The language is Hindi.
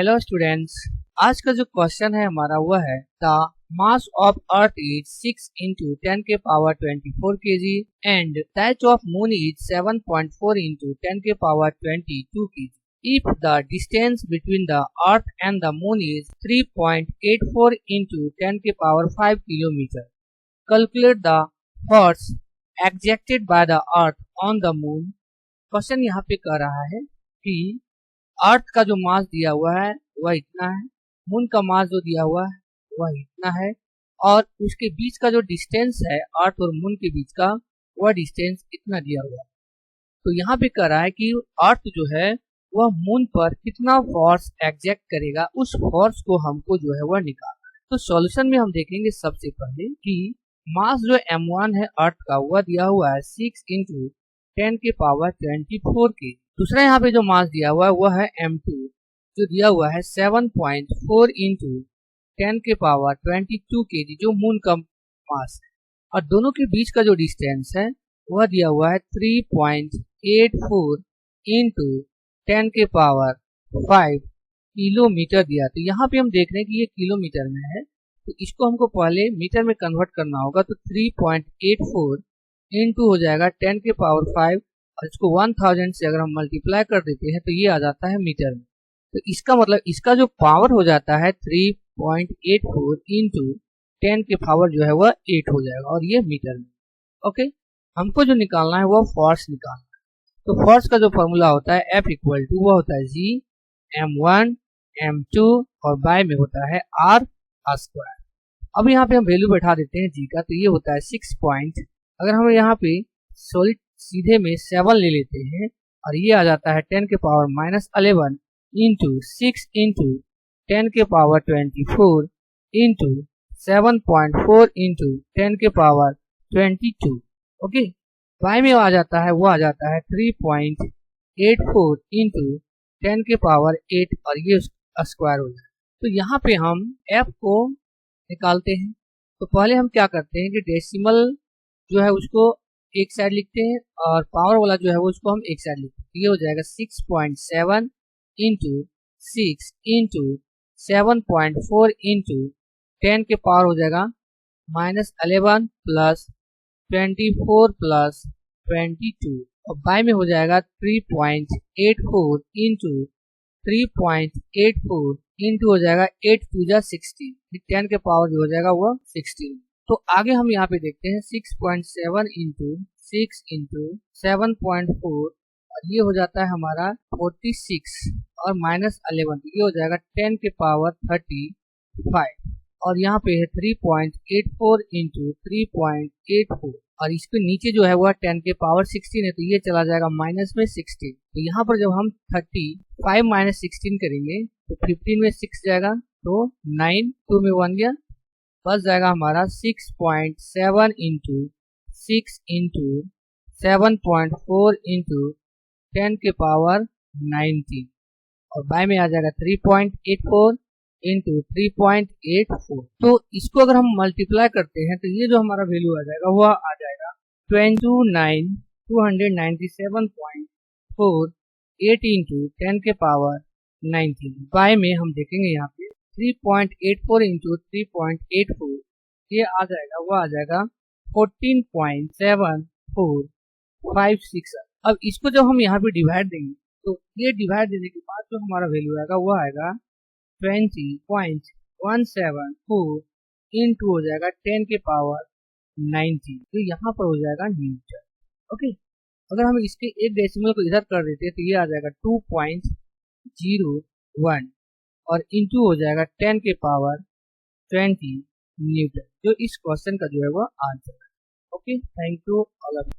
हेलो स्टूडेंट्स, आज का जो क्वेश्चन है हमारा वो है the mass of earth is 6 into 10 के power 24 kg and that of moon is 7.4 into 10 के power 22 kg. If the distance between the earth and the moon is 3.84 into 10 के power 5 kilometer, calculate the force exerted by the earth on the moon. Question यहाँ पे कह रहा है कि अर्थ का जो मास दिया हुआ है वह इतना है, मून का मास जो दिया हुआ है वह इतना है और उसके बीच का जो डिस्टेंस है अर्थ और मून के बीच का वह डिस्टेंस इतना दिया हुआ है. तो यहाँ पे कह रहा है कि अर्थ जो है वह मून पर कितना फोर्स एग्जैक्ट करेगा, उस फोर्स को हमको जो है वह निकालना है. तो सॉल्यूशन में हम देखेंगे सबसे पहले कि मास जो m1 है अर्थ का वह दिया हुआ है 6 into 10 के पावर 24 के. दूसरा यहाँ पे जो मास दिया हुआ है वह है m2 जो दिया हुआ है 7.4 into 10 के पावर 22 kg जो मून का मास है और दोनों के बीच का जो डिस्टेंस है वह दिया हुआ है 3.84 into 10 के पावर 5 किलोमीटर दिया. तो यहाँ पे हम देख रहे हैं कि ये किलोमीटर में है तो इसको हमको पहले मीटर में कन्वर्ट करना होगा. तो 3.84 इंटू हो जाएगा 10 के पावर 5 और इसको 1000 से अगर हम मल्टीप्लाई कर देते हैं तो ये आ जाता है मीटर में. तो इसका मतलब इसका जो पावर हो जाता है 3.84 इंटू 10 के पावर जो है वह 8 हो जाएगा और ये मीटर में. ओके, हमको जो निकालना है वह फोर्स निकालना है. तो फोर्स का जो फॉर्मूला होता है F इक्वल टू वह होता है G m1 m2 और बाय में होता है R स्क्वायर. अब यहाँ पे हम वैल्यू बैठा देते हैं G का, तो ये होता है 6 पॉइंट. अगर हम यहाँ पे सॉलिड सीधे में 7 ले लेते हैं और ये आ जाता है 10 के पावर -11 इंटू 6 इंटू 10 के पावर 24 इंटू 7.4 इंटू 10 के पावर 22. ओके, बाय में आ जाता है वो आ जाता है 3.84 इंटू 10 के पावर 8 और ये स्क्वायर हो जाए. तो यहाँ पे हम F को निकालते हैं. तो पहले हम क्या करते हैं कि डेसिमल जो है उसको एक साइड लिखते हैं और पावर वाला जो है वो उसको हम एक साइड लिखते हैं. ये हो जाएगा 6.7 इंटू 6 इंटू 7.4 इंटू 10 के पावर हो जाएगा -11 प्लस 24 प्लस 22 और बाय में हो जाएगा 3.84 इंटू 3.84 इंटू हो जाएगा 8 2 जा 16. 10 के पावर जो हो जाएगा वो 16. तो आगे हम यहाँ पे देखते हैं 6.7 इंटू 6 इंटू 7.4 और ये हो जाता है हमारा 46 और -11 ये हो जाएगा 10 के पावर 35 और यहाँ पे है 3.84 इंटू 3.84 और इसके नीचे जो है वह 10 के पावर 16 है तो ये चला जाएगा माइनस में 16. तो यहाँ पर जब हम 35 माइनस 16 करेंगे तो 15 में 6 जाएगा तो 9 2 में 1 गया, बस जाएगा हमारा 6.7 इंटू 6 इंटू 7.4 इंटू 10 के पावर 19 और बाय में आ जाएगा 3.84 इंटू 3.84. तो इसको अगर हम मल्टीप्लाई करते हैं तो ये जो हमारा वैल्यू आ जाएगा वह आ जाएगा 29297.48 इंटू 10 के पावर 19. बाय में हम देखेंगे यहाँ पे 3.84 इंटू 3.84 ये आ जाएगा वह आ जाएगा 14.7456. अब इसको जब हम यहाँ पे डिवाइड देंगे तो ये डिवाइड देने के बाद जो हमारा वैल्यू आएगा वो आएगा 20.174 इंटू हो जाएगा 10 के पावर 19 तो यहाँ पर हो जाएगा न्यूटन. ओके, अगर हम इसके एक डेसिमल को इधर कर देते हैं तो ये आ जाएगा 2.01 और इंटू हो जाएगा 10 के पावर 20 न्यूटन जो इस क्वेश्चन का जो है वो आंसर है. Okay, thank you all of you.